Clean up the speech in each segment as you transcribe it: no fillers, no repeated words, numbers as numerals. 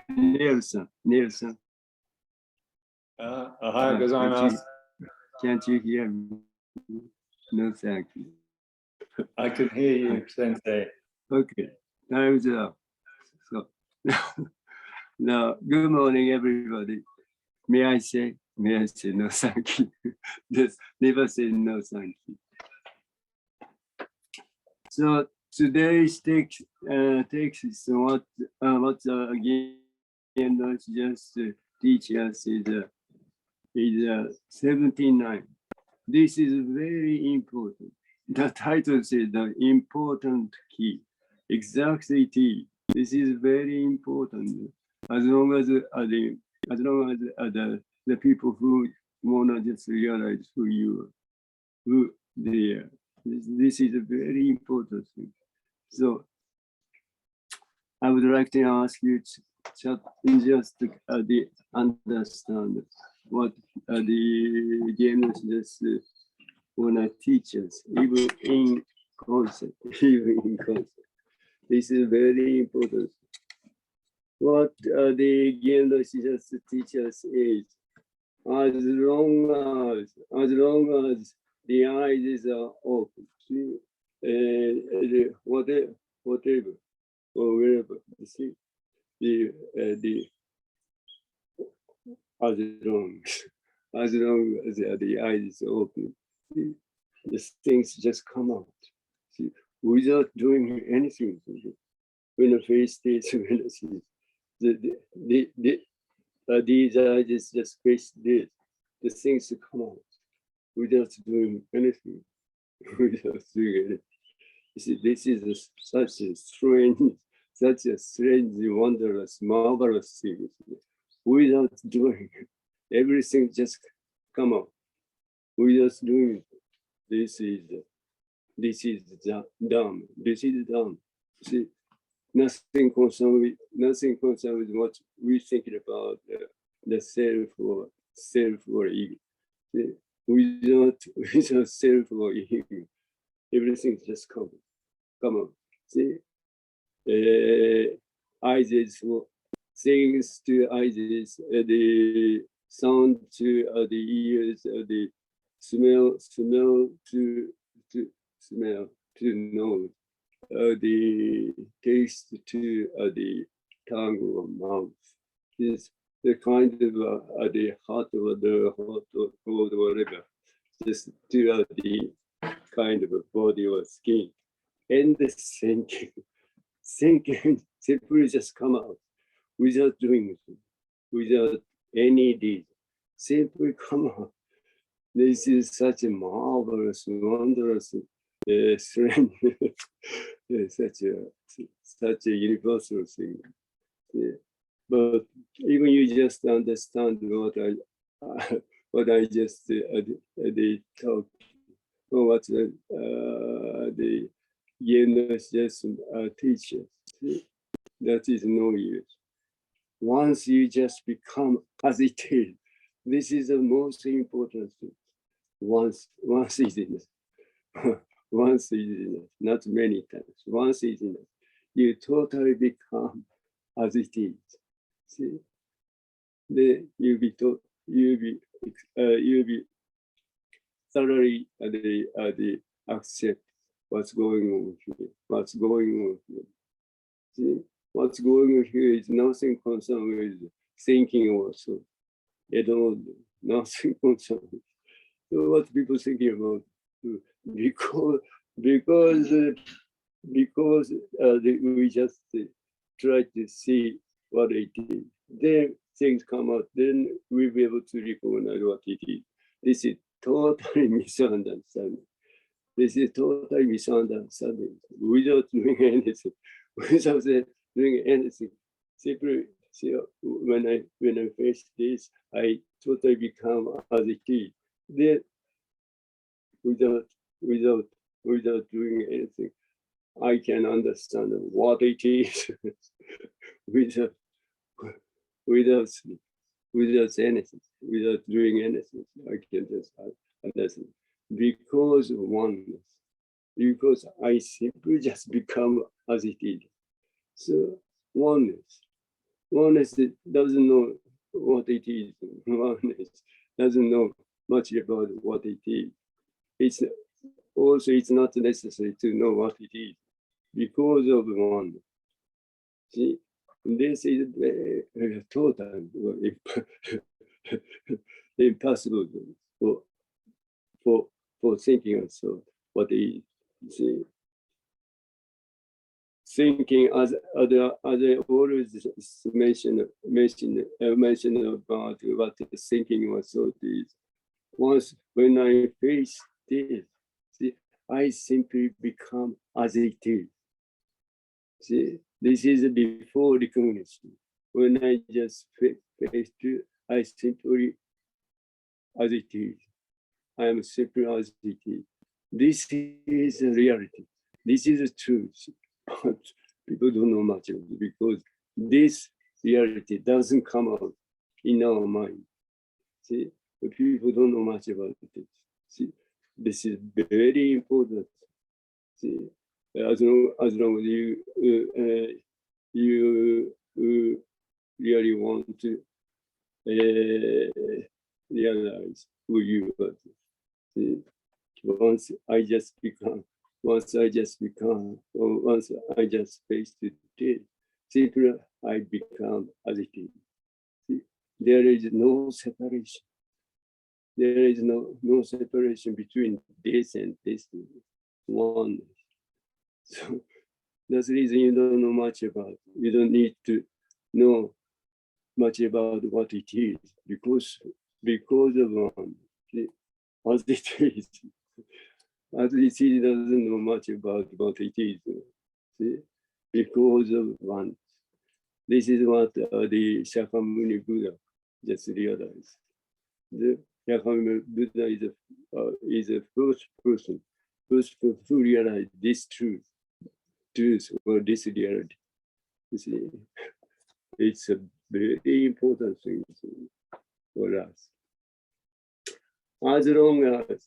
Nielsen. Can't you hear me? No, thank you. I can hear you, Sensei. Okay, time's up. So now, good morning, everybody. May I say no, thank you. Just never say no, thank you. So today's text is what again just teach us is 79. This is very important. The title says the important key, exactly T. This is very important. As long as the people who wanna just realize who they are. This is a very important thing. So I would like to ask you to just understand what the gamers just wanna teach us, even in concept. This is very important. What the gamers just teach us is, as long as the eyes are open, whatever or wherever, you see, as long as the eyes are open, the things just come out. See, without doing anything. When the face stays, these eyes just face this, the things come out without doing anything. You see, this is such a strange, wondrous, marvelous thing. Without doing it, everything just come out. Without doing it, this is done. This is done. See, nothing concerned with what we thinking about the self or ego. See, without self or ego, everything just come on. See, eyes for things to eyes, the sound to the ears, the smell to smell to nose, the taste to the tongue or mouth. This the kind of the heart or the hot or cold or whatever, just to the kind of a body or skin. And the thinking simply just come out without doing it, without any deed. Simply come out. This is such a marvelous, wondrous, strange, such a universal thing. Yeah. But even you just understand what I just the talk, or what the gamers just teach us. That is no use. Once you just become as it is, this is the most important thing. Once is enough. Once is enough, not many times. Once is enough. You totally become as it is. See, then you'll be thoroughly accept what's going on here. What's going on here. See, what's going on here is nothing concerned with thinking or so. At all, nothing concerned. So what people thinking about? Because we just try to see what it is. Then things come out. Then we'll be able to recognize what it is. This is totally misunderstanding. This is totally misunderstanding. Without doing anything, simply see, when I face this, I totally become as it is. Then without doing anything, I can understand what it is without anything, without doing anything. I can just understand because of oneness, because I simply just become as it is. So oneness, Oneness doesn't know what it is. Oneness doesn't know much about what it is. It's also, it's not necessary to know what it is because of one. See, this is total impossible for thinking also what is. See, thinking as I always mention about what thinking or thought is. Once when I face this, see, I simply become as it is. See, this is before recognition. When I just face it, I simply as it is. I am simply as it is. This is reality. This is the truth. But people don't know much of it because this reality doesn't come out in our mind. See, people don't know much about it. See, this is very important. See, as long as you really want to realize who you are. See, once I just become, or once I just face it, simply I become as it is. See, there is no separation. There is no separation between this and this one. So that's the reason you don't know much about. You don't need to know much about what it is because of one. See, as it is. As it is doesn't know much about what it is. See? Because of one. This is what the Shakyamuni Buddha just realized. The Shakyamuni Buddha is a first person who realized this truth or this reality. You see, it's a very important thing for us. As long as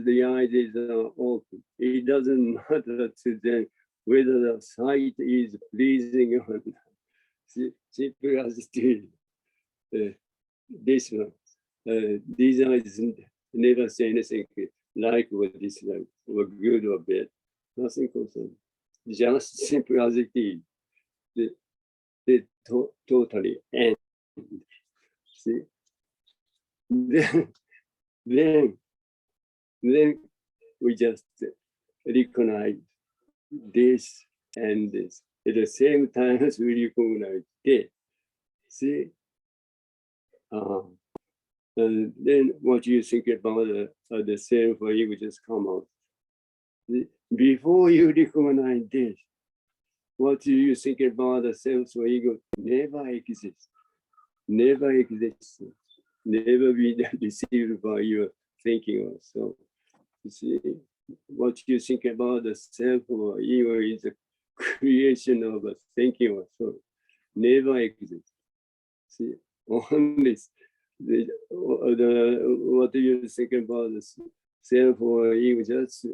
the eyes are open, it doesn't matter to them whether the sight is pleasing or not. Simple as it is. This one, these eyes never say anything like or dislike, or good or bad. Nothing concerned. Just simple as it is. They totally end. See? Then we just recognize this and this. At the same time as we recognize this. See? And then what you think about the self or ego just come out. Before you recognize this, what do you think about the self or ego never exists. Never exists. Never be deceived by your thinking also. You see, what you think about the self or ego is a creation of a thinking also. Never exists. See, only what you think about the self or ego just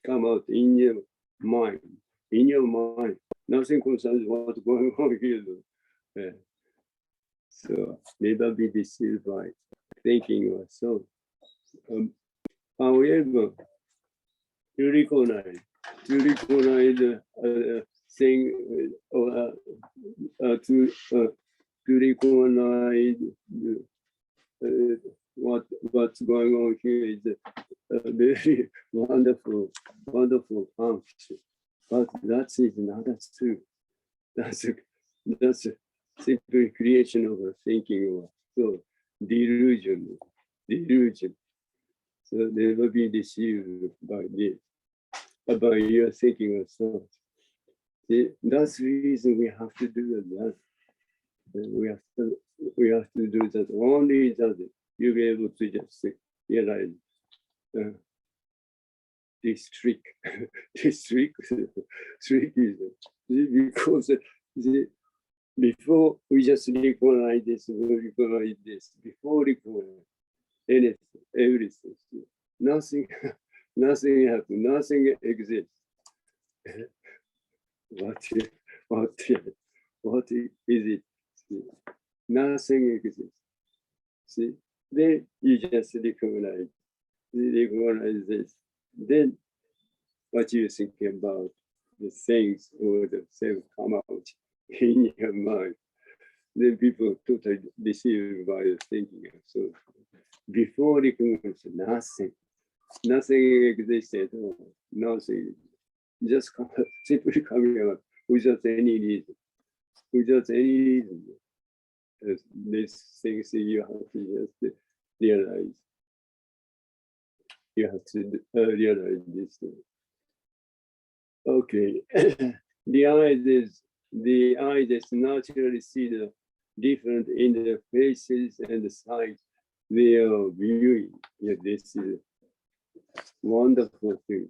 come out in your mind. In your mind, nothing concerns what's going on here. Yeah. So never be deceived by thinking or so. However, to recognize thing or to recognize what's going on here is a very wonderful function. But that is not true. That's a simple creation of a thinking or so delusion. So never be deceived by this, by your thinking or so. See, that's the reason we have to do that. We have to do that. Only that you'll be able to just realize this trick. This trick is because before we just recognize this, before recognize anything, everything, nothing happens, nothing exists. what is it? See? Nothing exists. See? Then you just recognize this. Then what you think about the things or the self come out in your mind. Then people totally deceived by the thinking. So before recognition, nothing exists at all. Nothing. Just simply coming out without any reason. Without any reason. These things you have to just realize. You have to realize this. Okay. The eye just naturally see the different interfaces and the sight they are viewing. Yeah, this is wonderful thing.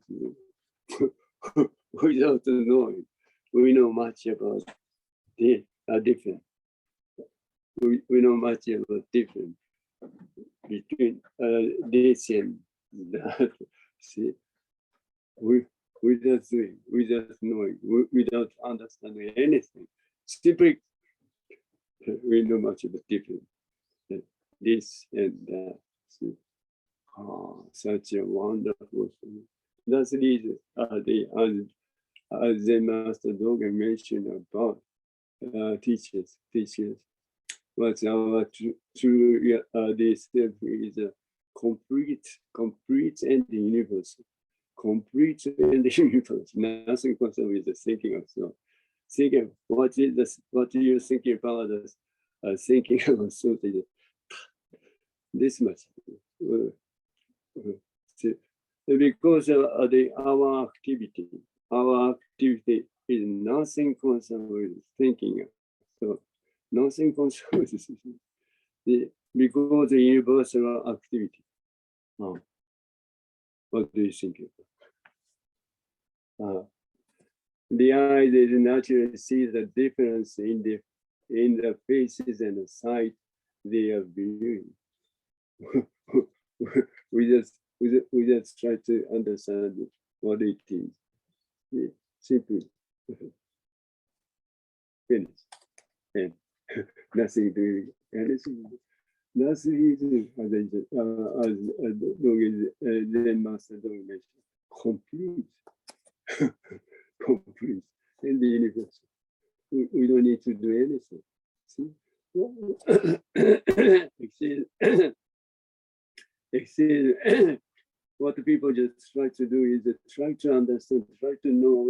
Without knowing, we know much about the different. We know much about different between this and that. See, without doing, without knowing, without understanding anything, simply we know much about different. This and that. See, such a wonderful thing. That's the reason as the Master Dogen mentioned about teachers. But our true this step is a complete and universal. Complete and universal. Nothing concerned with the thinking of self. Thinking what you thinking about this thinking of something. This much. Because our activity is nothing concerned with thinking. So nothing concerned with because the universal activity. What do you think? The eye naturally sees the difference in the faces and the sight they are viewing. we just try to understand what it is. Yeah, simply finish and nothing doing anything. That's the reason as Zen Master Dogen mentioned, complete, complete in the universe. We don't need to do anything. See, exceed what people just try to do is try to understand, try to know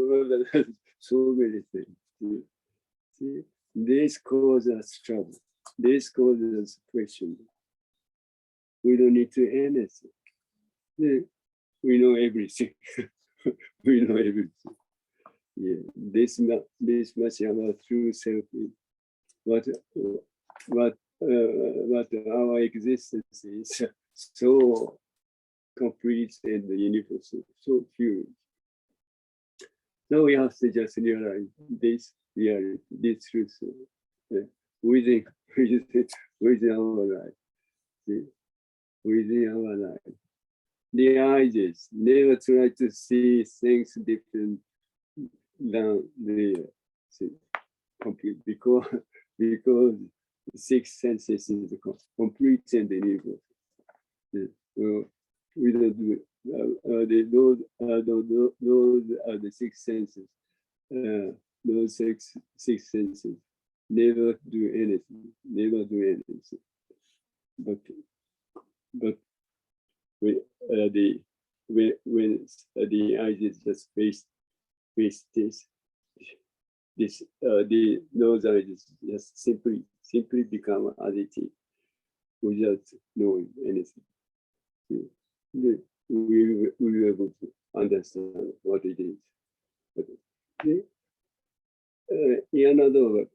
so many things. See, this causes trouble. This causes question. We don't need to anything. Yeah, we know everything. We know everything. Yeah, this much about true self is what our existence is so complete and universal, so huge. So we have to just realize this reality, this truth within our life. See? Within our life. The eyes never try to see things different than they see complete because six senses is complete and universal. We don't do those are the six senses. Those six senses never do anything. But when the eyes just face this, those eyes just simply become as it is without knowing anything. We were able to understand what it is. In another word,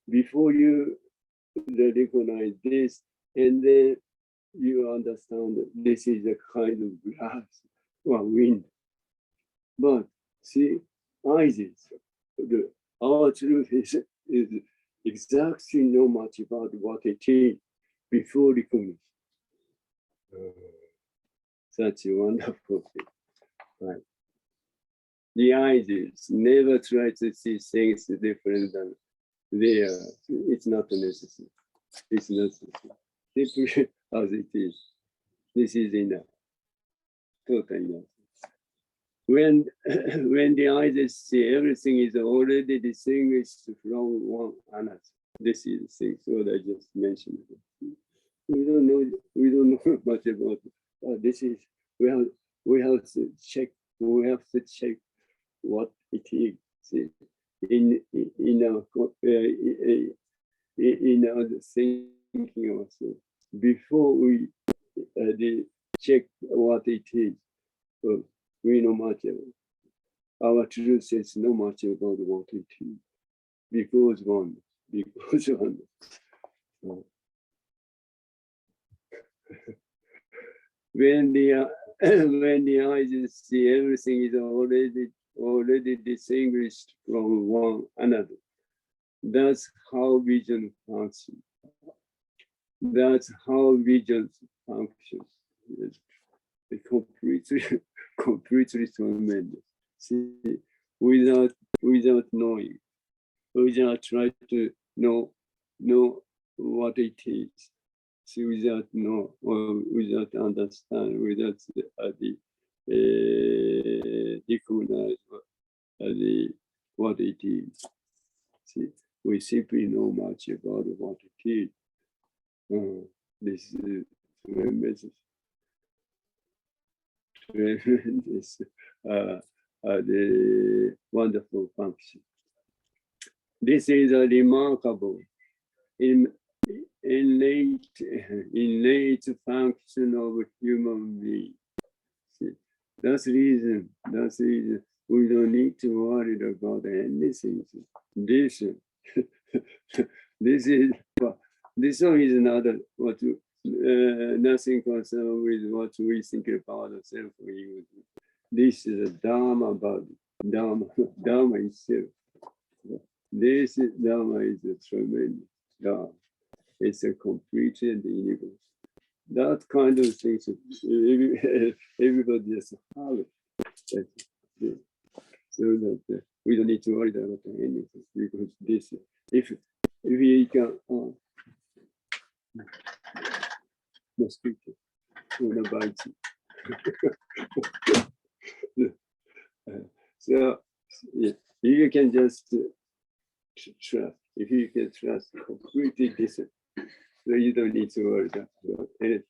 before you recognize this, and then you understand that this is a kind of glass or wind. But see, eyes, our truth is exactly know much about what it is before recognition. Such a wonderful thing. Right. the ideas. Never try to see things different than they are. It's not necessary. It's not necessary. Simply as it is. This is enough. Totally enough. When the ideas see everything is already distinguished from one another. This is the thing. So I just mentioned it. We don't know much about it. This is we have to check. We have to check what it is. See, in our thinking also before we check what it is. So we know much about it. Our truth says no much about what it is. Because one. When the eyes see everything is already distinguished from one another. That's how vision functions. That's how vision functions. It's completely tremendous. See, without knowing, without trying to know what it is. See, without know or without understand, without recognize what it is. See, we simply know much about what it is. This is tremendous, the wonderful function. This is a remarkable innate function of human being. See, that's reason we don't need to worry about anything. This one is not what nothing concerned with what we think about ourselves. This is a Dharma body, Dharma itself. This Dharma is a tremendous Dharma. It's a complete and universe. That kind of things, everybody just have it. So that we don't need to worry about anything because this, if we can, mosquito, wanna bite you. So yeah, you can just trust. If you can trust completely this, so you don't need to worry about anything.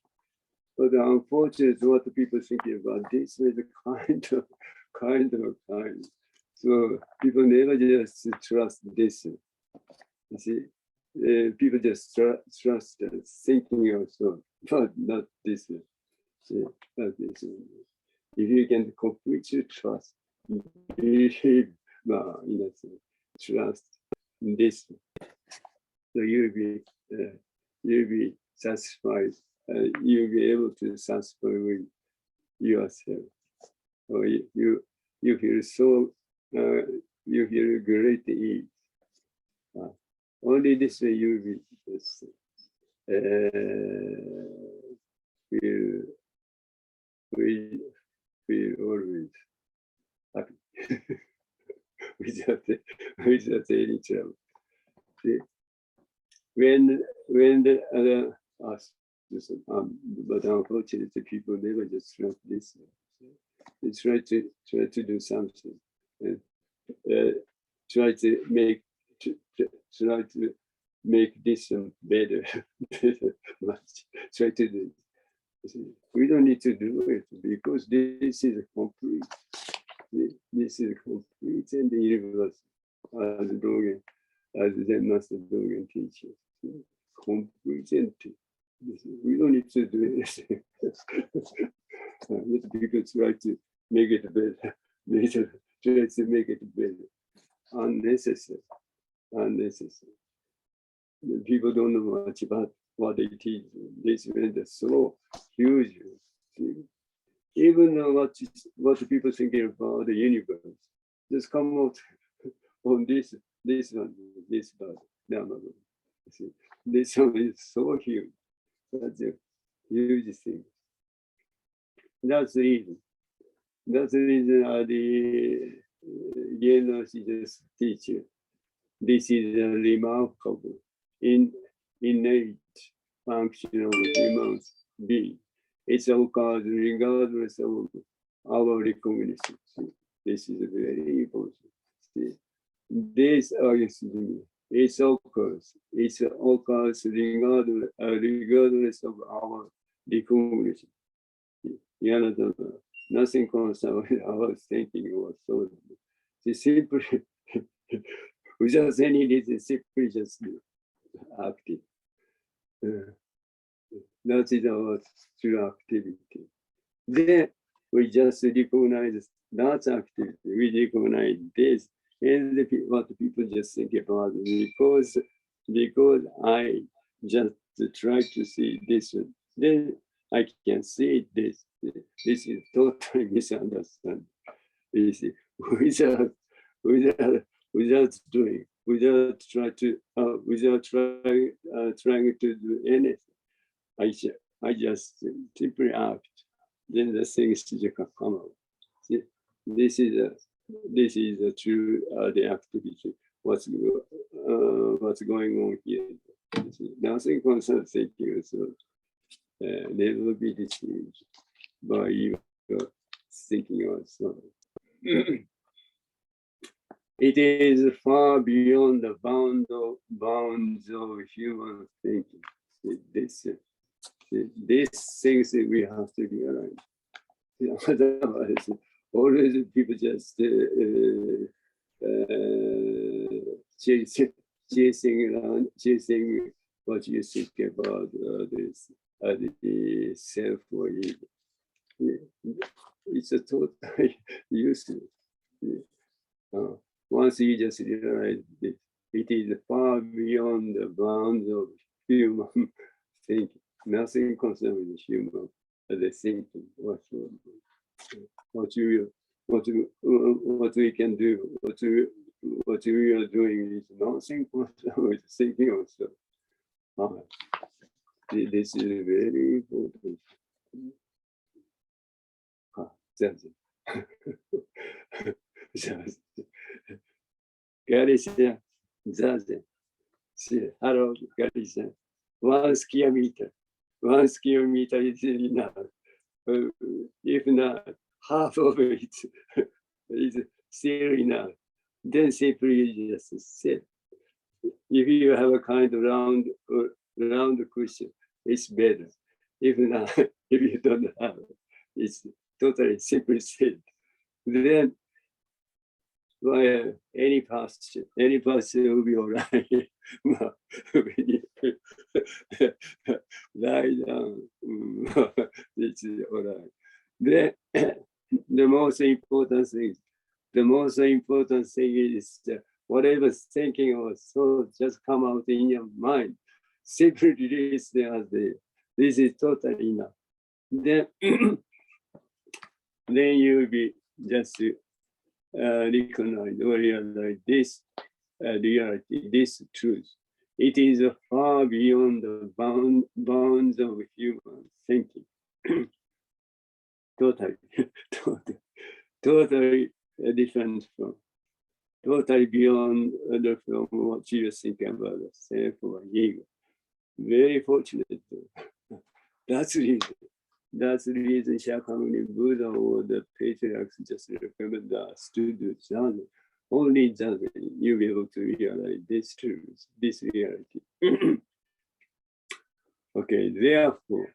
But unfortunately, what people thinking about this is a kind of. So people never just trust this. You see, people just trust thinking also, but not this. See, not this. If you can completely trust, believe, in a sense, trust this, so you'll be satisfied. You'll be able to satisfy with yourself. Or you feel so. You feel great ease. Only this way you'll be just, feel always happy without any trouble. See? When the other ask, but unfortunately people never just trust this. They try to do something and try to make this better. Try to do it. We don't need to do it because this is a complete. This is complete and universal, as Zen Master Dogen teaches. Complete and we don't need to do anything. People try to make it better. Try to make it better. Unnecessary. People don't know much about what it is. This is so huge. Even what people thinking about the universe, just come out on this body. No. See, this one is so huge. That's a huge thing. That's the reason. Jinen Roshi just teach you. This is a remarkable, innate function of human being. It occurs regardless of our recognition. This is very important. See, this argument, it occurs regardless of our recognition. Nothing concerns our thinking or thought. Simply, without any reason, simply just active. That is our true activity. Then we just recognize that activity. We recognize this, and what people just think about it. Because I just try to see this, then I can see this. This is totally misunderstanding. You see, without doing, without trying to do anything, I just simply act. Then the things just come out. See, this is a true the activity. What's going on here? Nothing concerns thinking, so never be deceived by your thinking also. It is far beyond the bounds of human thinking. These things that we have to realize. Otherwise, always people just chasing what you think about the self or ego. It's a totally useless. Once you just realize this, it is far beyond the bounds of human thinking. Nothing concerns with human the thinking whatsoever. What we can do, what we are doing is nothing concerns with thinking also. This is very important. Gary-san, Zazen. Hello, Gary-san. 1 square meter. 1 square meter is enough. If not, half of it is still enough. Then simply just sit. If you have a kind of round cushion, it's better. If not, if you don't have it, it's totally simply sit. Then any posture will be all right. Lie down, it's all right. Then the most important thing is whatever thinking or thought just come out in your mind, simply release them as this is totally enough. Then you will be just recognize or realize this reality, this truth. It is far beyond the bounds of human thinking. totally different from, totally beyond from what you think about the self or ego. Very fortunate. That's the reason Shakyamuni Buddha or the patriarchs just recommend us to do jhana. Only jhana you'll be able to realize this truth, this reality. Okay, therefore,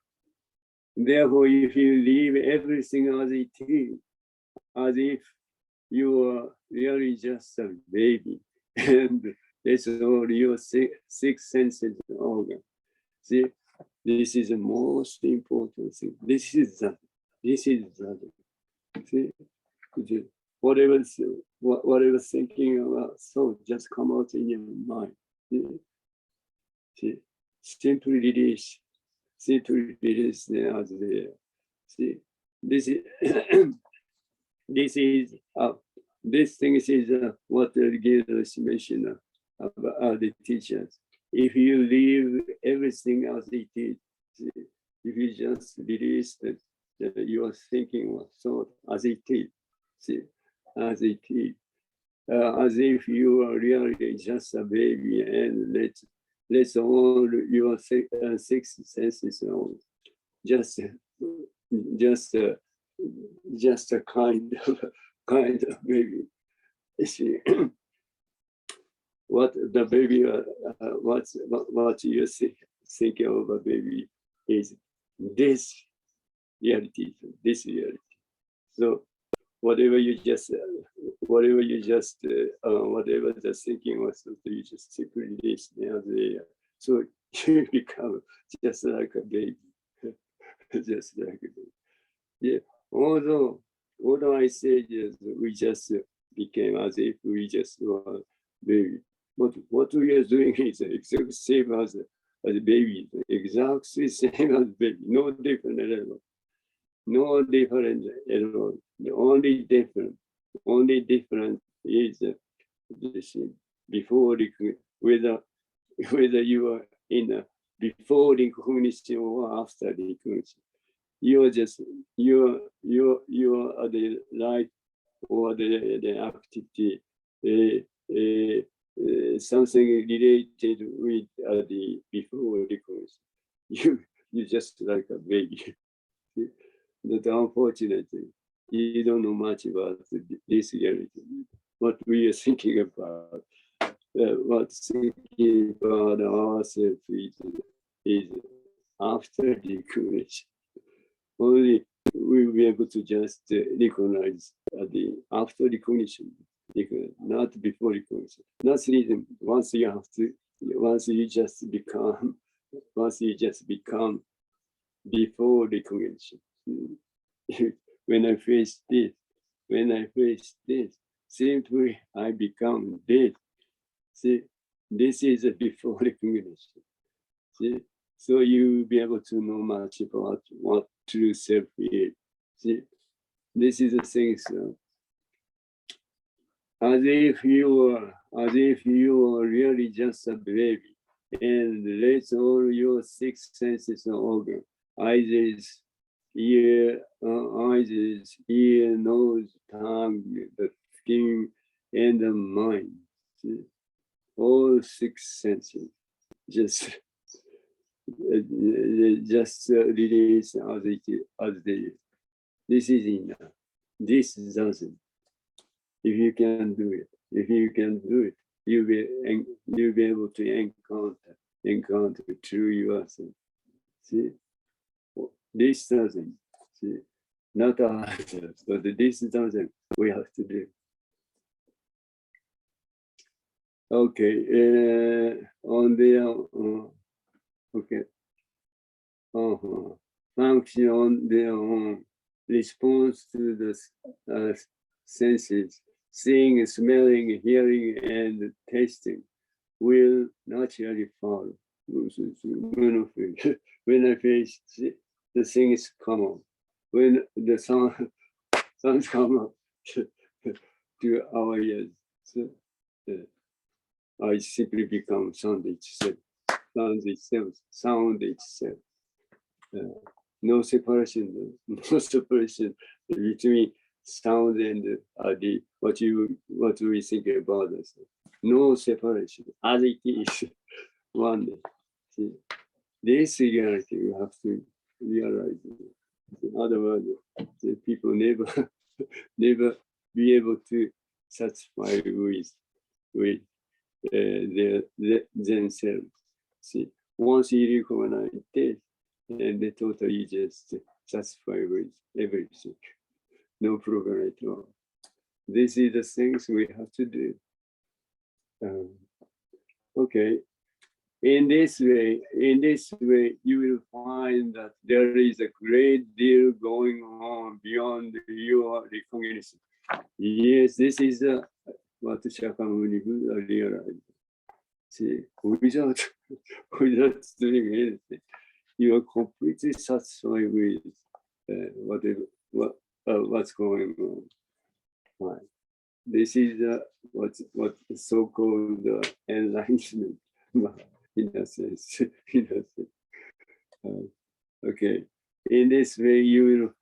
if you leave everything as it is, as if you are really just a baby, and it's all your six senses organ. See, this is the most important thing. This is that. See, whatever thinking about thought just come out in your mind. See, simply release them as they are. See, this thing is what the Gildas mentioned about the teachers. If you leave everything as it is, if you just release your thinking or thought as it is, see, as it is, as if you are really just a baby, and let's all your six senses on. Just a kind of baby. You see, what the baby, what you thinking of a baby is this reality, So whatever whatever the thinking was, you just simply release there. So you become just like a baby, just like a baby. Yeah. Although I say yes, we just became as if we just were baby. But what we are doing is exactly same as a baby, exactly same as baby, no different at all. No different at all. The only different is this before whether you are in a before recognition or after recognition. You're just you are the light or the activity, something related with the before recognition. You just like a baby. That unfortunately you don't know much about this reality. What we are thinking about, what's thinking about ourselves is after recognition. Only we will be able to just recognize the after recognition, not before recognition. That's the reason once you just become before recognition. When I face this, simply I become this. See, this is a before recognition. See, so you will be able to know much about what true self is. See, this is the thing. So, as if you are really just a baby, and let all your six senses and organs, eyes, ear, nose, tongue, the skin, and the mind. See? All six senses just release as they. This is enough. This doesn't. If you can do it, you'll be able to encounter true yourself. See, this doesn't. See, not ourselves, but this doesn't. We have to do. Okay. On the okay. Function on their own response to the senses, seeing, smelling, hearing, and tasting will naturally follow. When I face the things come on, when the sounds come up to our ears, so, I simply become sound itself. No separation between sound and what we think about us. No separation, as it is one. See, this reality you have to realize. In other words, the people never be able to satisfy with themselves. See, once you recognize this, and the total is just satisfied with everything. No problem at all. This is the things we have to do. Okay. In this way, you will find that there is a great deal going on beyond your recognition. Yes, this is what Shakyamuni Buddha realized. See, without doing anything, you are completely satisfied with what's going on. Right. This is what's so-called enlightenment, in a sense. Okay. In this way, you will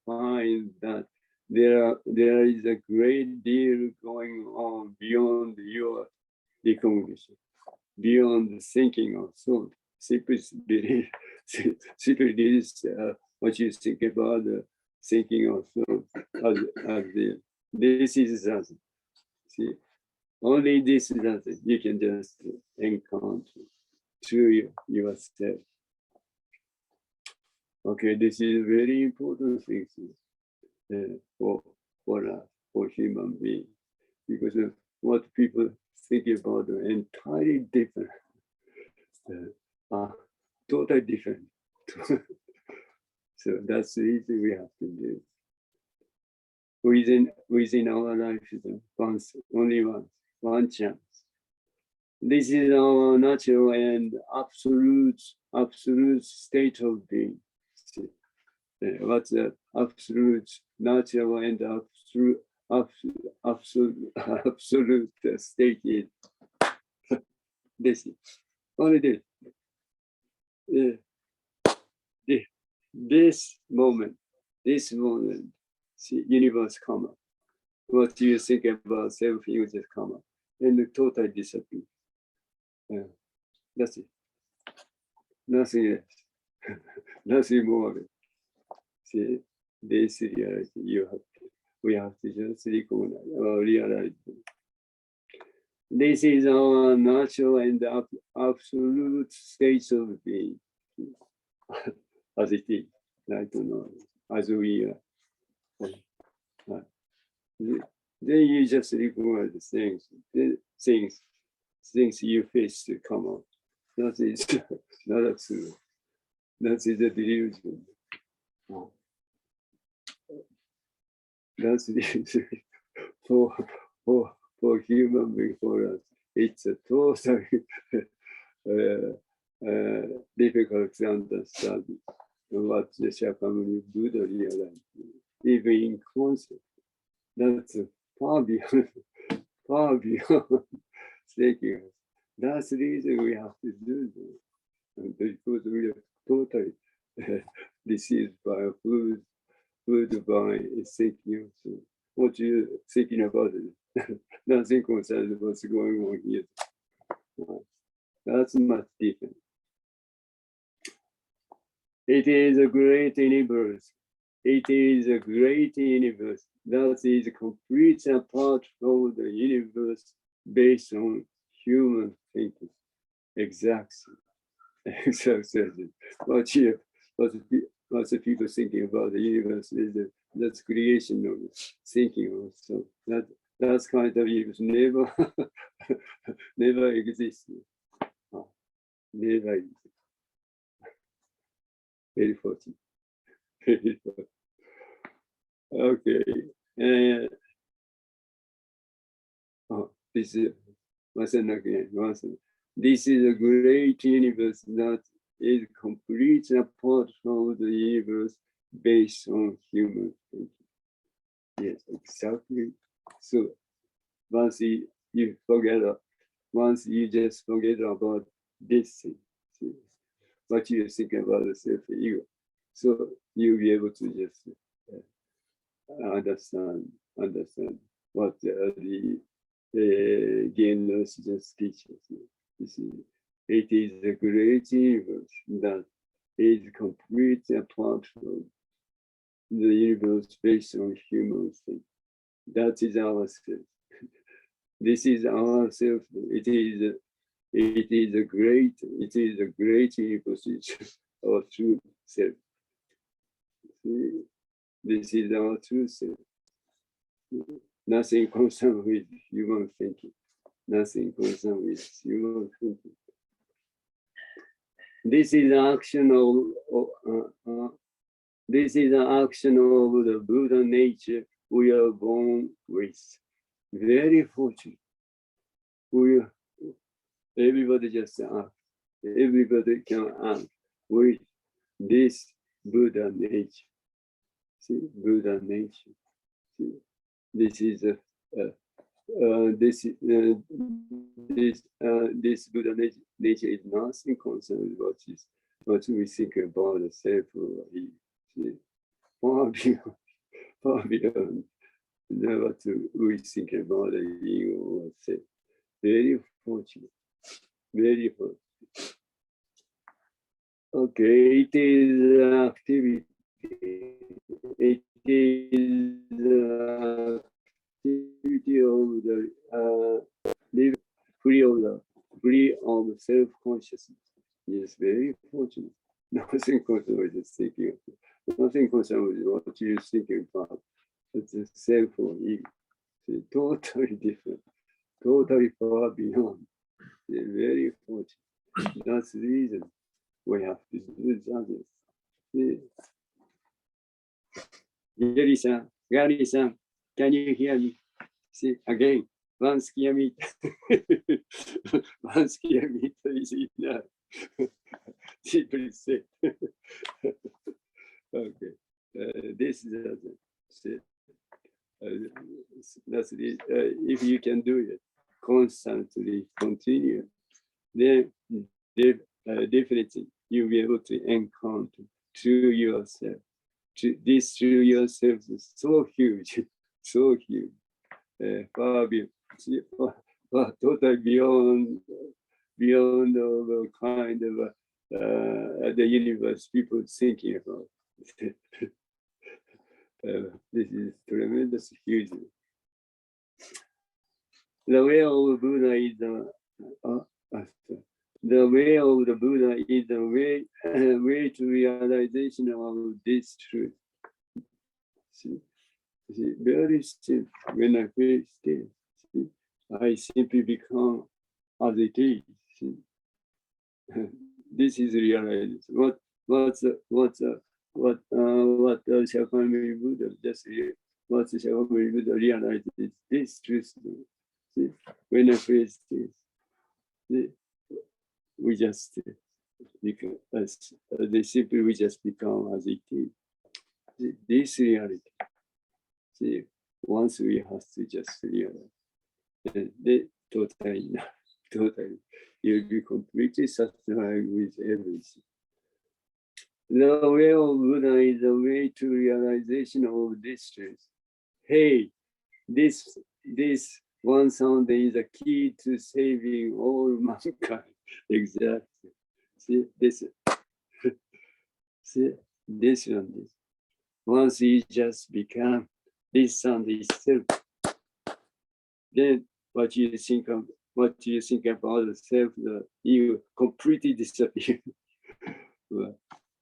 find that there is a great deal going on beyond your recognition, beyond the thinking of thought. Simply believe, simply this, what you think about the thinking of thought as the, this is that. See, only this is that you can just encounter through yourself. Okay, this is very important thing for us, for human beings, because what people think about are entirely different, totally different. So that's the reason we have to do. Within our life, once, only one chance. This is our natural and absolute state of being. What's the absolute, natural and absolute state is? This, only this. This moment, see, universe come up. What you think about self, you just come up, and totally disappear. That's it. Nothing else. Nothing more of it. See, this reality you have to, we have to just recognize or realize. This is our natural and absolute state of being, as it is, I don't know, as we are. Then you just recognize the things you face to come out. That is not true. That is a delusion. That's the for human being, for us. It's a totally difficult to understand what the Shakyamuni Buddha realized, even in concept. That's far beyond thinking. That's the reason we have to do this. Because we are totally deceived by a food by thinking. So what you're thinking about it, nothing concerns what's going on here. That's much different. It is a great universe. It is a great universe that is complete apart from the universe based on human thinking. Exactly. What the people thinking about the universe is that's creation of thinking also. That's kind of universe never existed. Never existed. Very fortunate. Very fortunate. Okay. This is once again. This is a great universe that is completely apart from the universe based on human thinking. Yes, exactly. So once you just forget about this thing, what you think about the self-ego, so you'll be able to just understand what the Jinen Roshi just teaches. It is a great universe that is completely apart from the universe based on human things. That is ourself. This is ourself. It is a great universe, our true self. This is our true self. Nothing concerned with human thinking. Nothing concerned with human thinking. This is an action of the Buddha nature we are born with. Very fortunate. Everybody just act. Everybody can act with this Buddha nature. See, Buddha nature. See, this is this Buddha nature is nothing concerned with what we think about the self or he. Far far beyond what we think about the ego or say. Very fortunate. Very fortunate. Okay, it is activity. It is activity of the free of self-consciousness. Yes, very fortunate. Nothing concerned with just thinking of it. Nothing concerned with what you're thinking about. It's the self or ego. It's totally different. Totally far beyond. It's very fortunate. That's the reason we have to do others. Gary-san, Gary-san, can you hear me? See, again, one square meter. One square meter is enough. Simply say. Okay. This is that's the, if you can do it constantly, continue, then definitely you'll be able to encounter through yourself. This through yourself is so huge, so huge. Far beyond, totally beyond the kind of the universe people thinking about. This is tremendous, huge. The way of Buddha is the way of the Buddha is the way to realization of this truth. See, very simple. When I face this, see, I simply become as it is. See. This is realized. What Shakyamuni Buddha just what Shakyamuni Buddha realized is this truth. See, when I face this, see, we just become they simply we just become as it is. See, this reality. See, once we have to just realize, and they totally, you'll be completely satisfied with everything. The way of Buddha is the way to realization of this truth. Hey, this one sound is the key to saving all mankind. Exactly. See this. See this one. This. Once you just become this sound itself, then what you think about the self, the ego completely disappear. Well,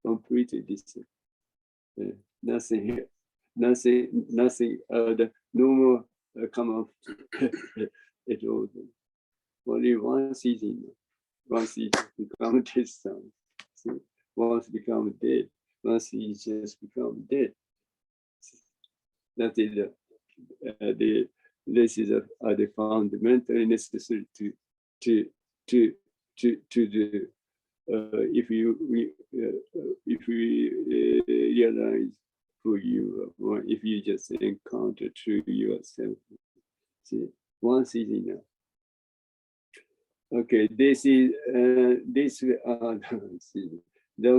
completely disappear. Nothing. The no more come up at all. Only once is enough. Once it become this sound. See? Once become dead. Once it just become dead. That is this is the fundamentally necessary to do. If we realize who you are, or if you just encounter through yourself, see, once is enough. Okay, this is see, the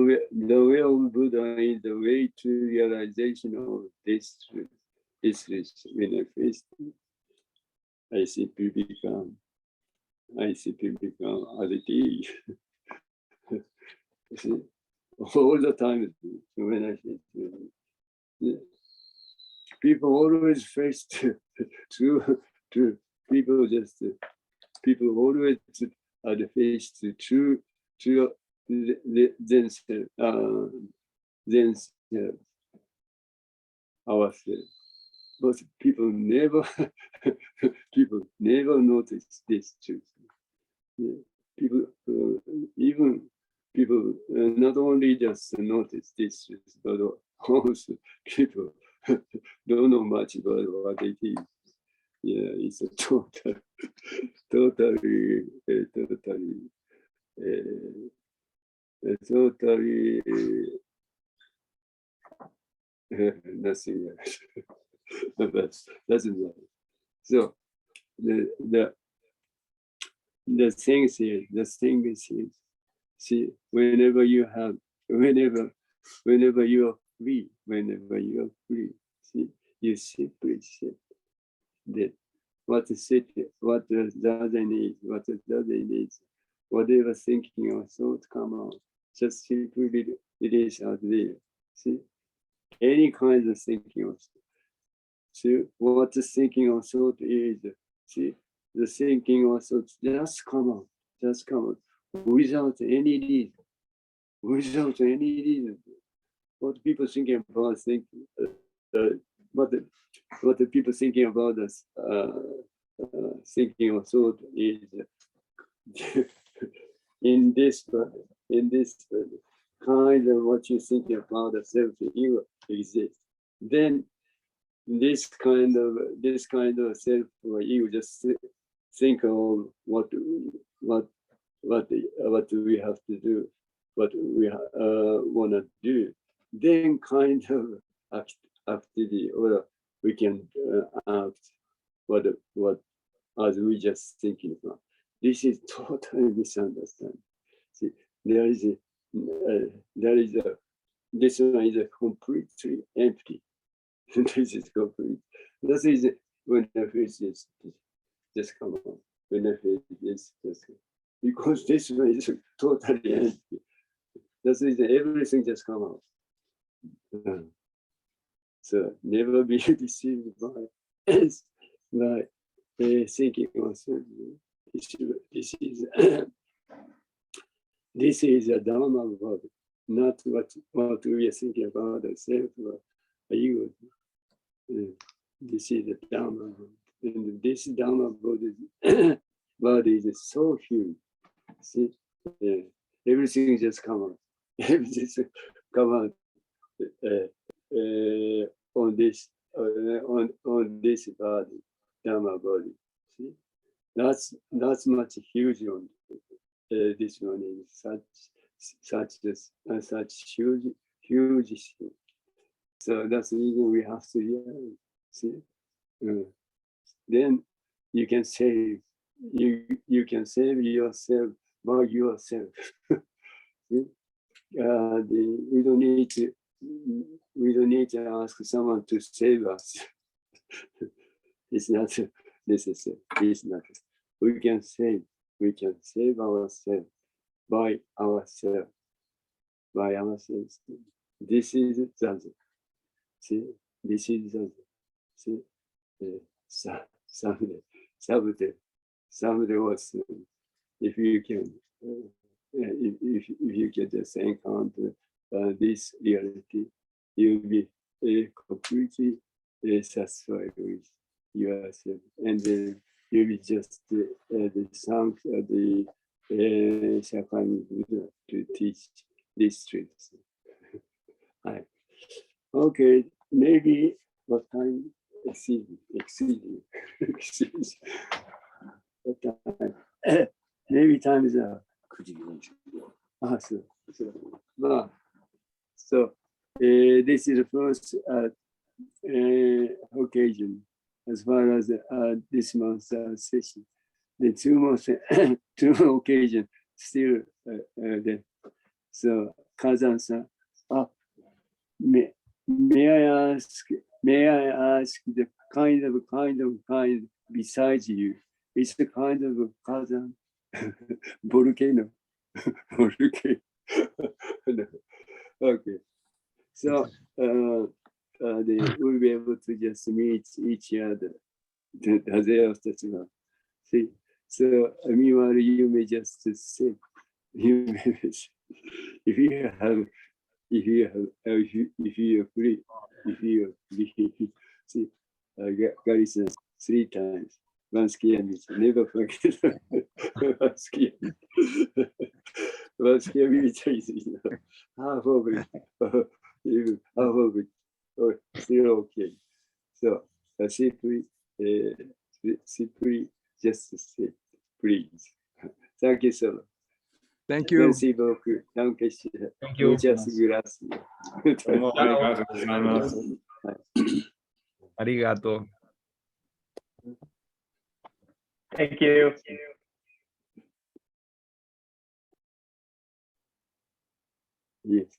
way of Buddha is the way to realization of this truth. This is when I face it, I simply become as it is. See, all the time when I face it, people always face to people always are the face to themselves, ourselves. But people never notice this truth. People, even people, not only just notice this truth, but also people don't know much about what it is. Yeah, it's a totally nothing else. But doesn't matter. So the thing is here. See, whenever you are free, see, you simply sit. Then what the city, what the other needs, what the other needs, whatever thinking or thought come out, just simply release out there. See, any kind of thinking or see what the thinking or thought is. See, the thinking or thought just come out, without any reason, without any reason. What people thinking about thinking, what the people thinking about us, thinking or thought is in this kind of what you think about the self ego exists. Then this kind of self or ego just think of what we have to do, what we want to do. Then kind of activity, or we can act what as we just thinking about. This is totally misunderstanding. See, this one is a completely empty. This is complete. This is when the face is just come on. When the face is just because this one is totally empty. This is everything just come out. So never be deceived by thinking also. This is a Dharma body, not what we are thinking about ourselves or ego. This is the Dharma body. And this Dharma body is so huge. See, everything just come out. Everything come out on this body, Dharma body. See, that's much huge on this one is such huge. So that's the reason we have to learn. See, then you can save yourself by yourself. See? We don't need to ask someone to save us. It's not necessary. It's not. We can save ourselves by ourselves. This is Zazen. See, this is Zazen. See, someday or soon, if you can, if you can just encounter this reality, you'll be completely satisfied with yourself, and then you'll be just the thanks the Shakai Buddha to teach these truths. Right. Okay, maybe what time exceed what time? Maybe time is up. So this is the first occasion as far as this month's session. The two more occasions still there. So Kazan-san, may I ask the kind besides you? It's the kind of Kazan volcano. Okay. So we'll be able to just meet each other. See, so meanwhile you may just sit. You may, if you are free, see, Gary says 3 times. One skier meets, never forget. One skier is half of it, even half of it, or still okay. So simply just sit, please. Thank you so much. Thank you. Merci beaucoup. Danke schön. Thank you. Muchas gracias. どうもありがとうございます。Arigato. Thank you. Yes.